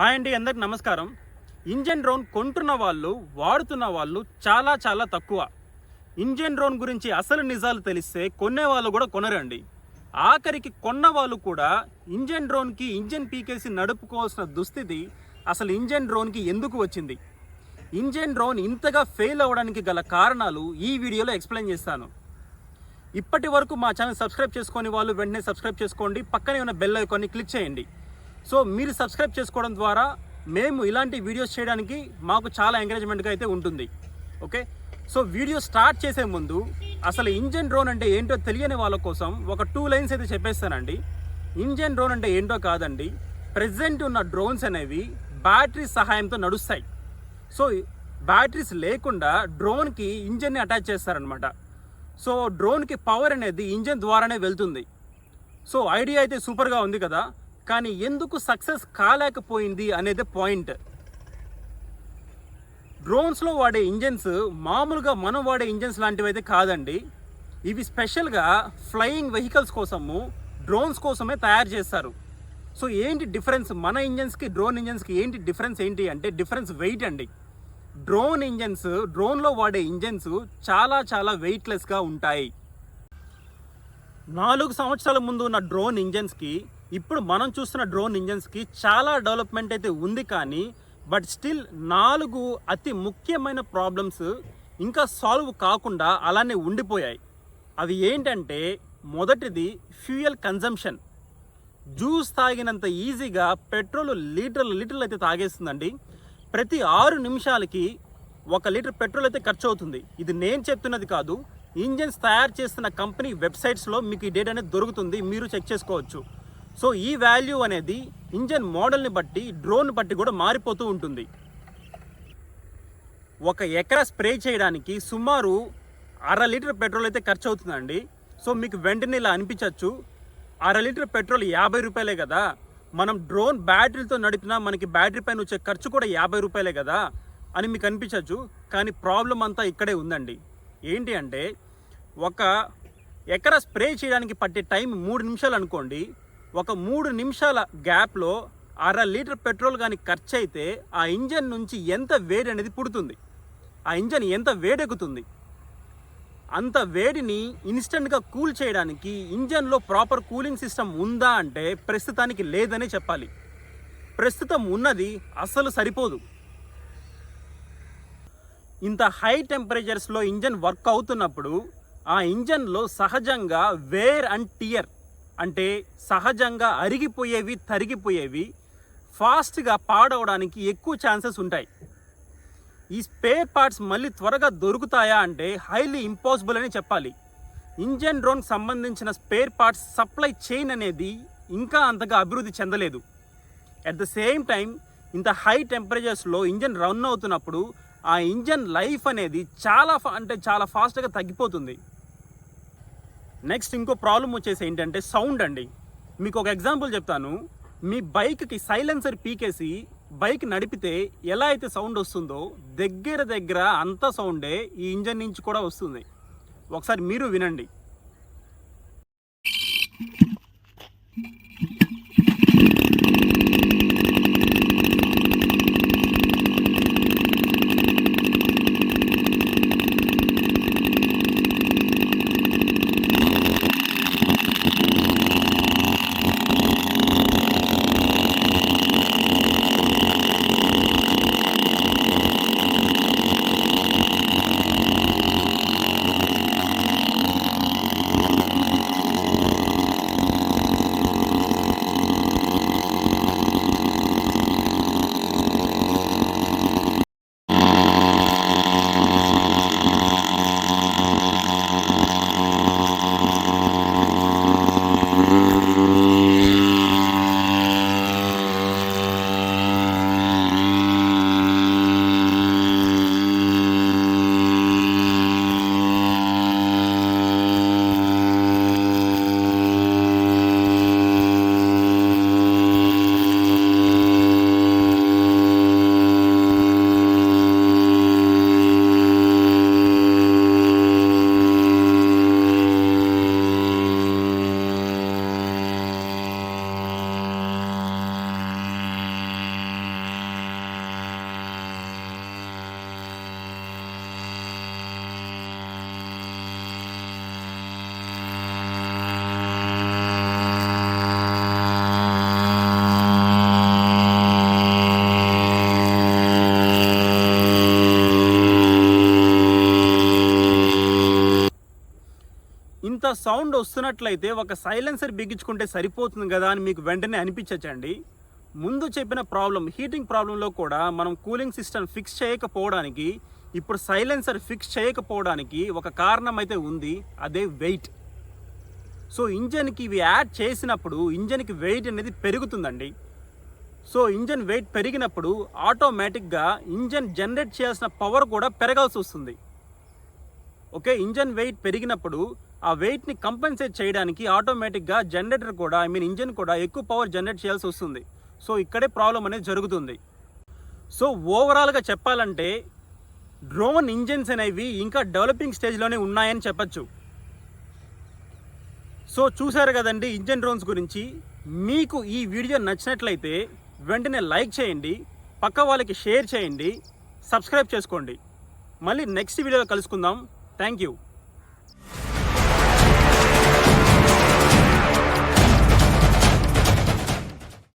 Hi అండి, అందరికి నమస్కారం. ఇంజన్ డ్రోన్ కొంటున్న వాళ్ళు, వాడుతున్న వాళ్ళు చాలా తక్కువ. ఇంజన్ డ్రోన్ గురించి అసలు నిజాలు తెలిస్తే కొనే వాళ్ళు కూడా కొనరండి. ఆఖరికి కొన్న వాళ్ళు కూడా ఇంజన్ డ్రోన్కి ఇంజన్ పీకేసి నడుపుకోవాల్సిన దుస్థితి అసలు ఇంజన్ డ్రోన్కి ఎందుకు వచ్చింది, ఇంజన్ డ్రోన్ ఇంతగా ఫెయిల్ అవ్వడానికి గల కారణాలు ఈ వీడియోలో ఎక్స్ప్లెయిన్ చేస్తాను. ఇప్పటి వరకు మా ఛానల్ సబ్స్క్రైబ్ చేసుకొని వాళ్ళు వెంటనే సబ్స్క్రైబ్ చేసుకోండి, పక్కనే ఉన్న బెల్ ఐకాన్ని క్లిక్ చేయండి. సో మీరు సబ్స్క్రైబ్ చేసుకోవడం ద్వారా మేము ఇలాంటి వీడియోస్ చేయడానికి మాకు చాలా ఎంకరేజ్మెంట్గా అయితే ఉంటుంది. ఓకే, సో వీడియో స్టార్ట్ చేసే ముందు అసలు ఇంజన్ డ్రోన్ అంటే ఏంటో తెలియని వాళ్ళ కోసం ఒక 2 లైన్స్ అయితే చెప్పేస్తానండి. ఇంజన్ డ్రోన్ అంటే ఏంటో కాదండి, ప్రెజెంట్ ఉన్న డ్రోన్స్ అనేవి బ్యాటరీ సహాయంతో నడుస్తాయి. సో బ్యాటరీస్ లేకుండా డ్రోన్కి ఇంజన్ని అటాచ్ చేస్తారనమాట. సో డ్రోన్కి పవర్ అనేది ఇంజన్ ద్వారానే వెళ్తుంది. సో ఐడియా అయితే సూపర్గా ఉంది కదా, కానీ ఎందుకు సక్సెస్ కాలేకపోయింది అనేది పాయింట్. డ్రోన్స్లో వాడే ఇంజన్స్ మామూలుగా మనం వాడే ఇంజన్స్ లాంటివి అయితే కాదండి. ఇవి స్పెషల్గా ఫ్లయింగ్ వెహికల్స్ కోసము, డ్రోన్స్ కోసమే తయారు చేస్తారు. సో ఏంటి డిఫరెన్స్ మన ఇంజన్స్కి డ్రోన్ ఇంజన్స్కి ఏంటి డిఫరెన్స్ ఏంటి అంటే డిఫరెన్స్ వెయిట్ అండి. డ్రోన్లో వాడే ఇంజన్స్ చాలా వెయిట్లెస్గా ఉంటాయి. 4 సంవత్సరాల ముందు ఉన్న డ్రోన్ ఇంజన్స్కి ఇప్పుడు మనం చూస్తున్న డ్రోన్ ఇంజన్స్కి చాలా డెవలప్మెంట్ అయితే ఉంది, కానీ బట్ స్టిల్ 4 అతి ముఖ్యమైన ప్రాబ్లమ్స్ ఇంకా సాల్వ్ కాకుండా అలానే ఉండిపోయాయి. అవి ఏంటంటే, మొదటిది ఫ్యూయల్ కన్జంప్షన్. జ్యూస్ తాగినంత ఈజీగా పెట్రోల్ లీటర్లు అయితే తాగేస్తుందండి. ప్రతి 6 నిమిషాలకి 1 లీటర్ పెట్రోల్ అయితే ఖర్చు అవుతుంది. ఇది నేను చెప్తున్నది కాదు, ఇంజన్స్ తయారు చేస్తున్న కంపెనీ వెబ్సైట్స్లో మీకు ఈ డేటా అనేది దొరుకుతుంది, మీరు చెక్ చేసుకోవచ్చు. సో ఈ వాల్యూ అనేది ఇంజన్ మోడల్ని బట్టి, డ్రోన్ బట్టి కూడా మారిపోతూ ఉంటుంది. 1 ఎకరా స్ప్రే చేయడానికి సుమారు 1/2 లీటర్ పెట్రోల్ అయితే ఖర్చు అవుతుందండి. సో మీకు వెంటనే ఇలా అనిపించవచ్చు, 1/2 లీటర్ పెట్రోల్ 50 రూపాయలే కదా, మనం డ్రోన్ బ్యాటరీతో నడిపినా మనకి బ్యాటరీ పైన వచ్చే ఖర్చు కూడా 50 రూపాయలే కదా అని మీకు అనిపించవచ్చు. కానీ ప్రాబ్లం అంతా ఇక్కడే ఉందండి. ఏంటి అంటే, 1 ఎకరా స్ప్రే చేయడానికి పట్టే టైం 3 నిమిషాలు అనుకోండి. 3 నిమిషాల గ్యాప్లో 1/2 లీటర్ పెట్రోల్ కానీ ఖర్చు అయితే ఆ ఇంజన్ నుంచి ఎంత వేడి అనేది పుడుతుంది, ఆ ఇంజన్ ఎంత వేడెక్కుతుంది. అంత వేడిని ఇన్స్టెంట్గా కూల్ చేయడానికి ఇంజన్లో ప్రాపర్ కూలింగ్ సిస్టమ్ ఉందా అంటే ప్రస్తుతానికి లేదనే చెప్పాలి. ప్రస్తుతం ఉన్నది అస్సలు సరిపోదు. ఇంత హై టెంపరేచర్స్లో ఇంజన్ వర్క్ అవుతున్నప్పుడు ఆ ఇంజన్లో సహజంగా వేర్ అండ్ టియర్ అంటే సహజంగా అరిగిపోయేవి, తరిగిపోయేవి, ఫాస్ట్గా పాడవడానికి ఎక్కువ ఛాన్సెస్ ఉంటాయి. ఈ స్పేర్ పార్ట్స్ మళ్ళీ త్వరగా దొరుకుతాయా అంటే హైలీ ఇంపాసిబుల్ అని చెప్పాలి. ఇంజన్ డ్రోన్కి సంబంధించిన స్పేర్ పార్ట్స్ సప్లై చైన్ అనేది ఇంకా అంతగా అభివృద్ధి చెందలేదు. అట్ ద సేమ్ టైం ఇంత హై టెంపరేచర్స్లో ఇంజన్ రన్ అవుతున్నప్పుడు ఆ ఇంజన్ లైఫ్ అనేది చాలా ఫాస్ట్గా తగ్గిపోతుంది. నెక్స్ట్ ఇంకో ప్రాబ్లం వచ్చేసి ఏంటంటే సౌండ్ అండి. మీకు ఒక ఎగ్జాంపుల్ చెప్తాను. మీ బైక్కి సైలెన్సర్ పీకేసి బైక్ నడిపితే ఎలా అయితే సౌండ్ వస్తుందో దగ్గర అంత సౌండే ఈ ఇంజన్ నుంచి కూడా వస్తుంది. ఒకసారి మీరు వినండి. సౌండ్ వస్తున్నట్లయితే ఒక సైలెన్సర్ బిగించుకుంటే సరిపోతుంది కదా అని మీకు వెంటనే అనిపించచ్చండి. ముందు చెప్పిన ప్రాబ్లం, హీటింగ్ ప్రాబ్లంలో కూడా మనం కూలింగ్ సిస్టమ్ ఫిక్స్ చేయకపోవడానికి, ఇప్పుడు సైలెన్సర్ ఫిక్స్ చేయకపోవడానికి ఒక కారణం అయితే ఉంది, అదే వెయిట్. సో ఇంజన్కి ఇవి యాడ్ చేసినప్పుడు ఇంజన్కి వెయిట్ అనేది పెరుగుతుందండి. సో ఇంజన్ వెయిట్ పెరిగినప్పుడు ఆటోమేటిక్గా ఇంజన్ జనరేట్ చేయాల్సిన పవర్ కూడా పెరగాల్సి వస్తుంది. ఓకే, ఇంజన్ వెయిట్ పెరిగినప్పుడు ఆ వెయిట్ని కంపెన్సేట్ చేయడానికి ఆటోమేటిక్గా జనరేటర్ కూడా ఇంజన్ కూడా ఎక్కువ పవర్ జనరేట్ చేయాల్సి వస్తుంది. సో ఇక్కడే ప్రాబ్లం అనేది జరుగుతుంది. సో ఓవరాల్గా చెప్పాలంటే డ్రోన్ ఇంజన్స్ అనేవి ఇంకా డెవలపింగ్ స్టేజ్లోనే ఉన్నాయని చెప్పచ్చు. సో చూసారు కదండి ఇంజన్ డ్రోన్స్ గురించి. మీకు ఈ వీడియో నచ్చినట్లయితే వెంటనే లైక్ చేయండి, పక్క వాళ్ళకి షేర్ చేయండి, సబ్స్క్రైబ్ చేసుకోండి. మళ్ళీ నెక్స్ట్ వీడియోలో కలుసుకుందాం. Thank you.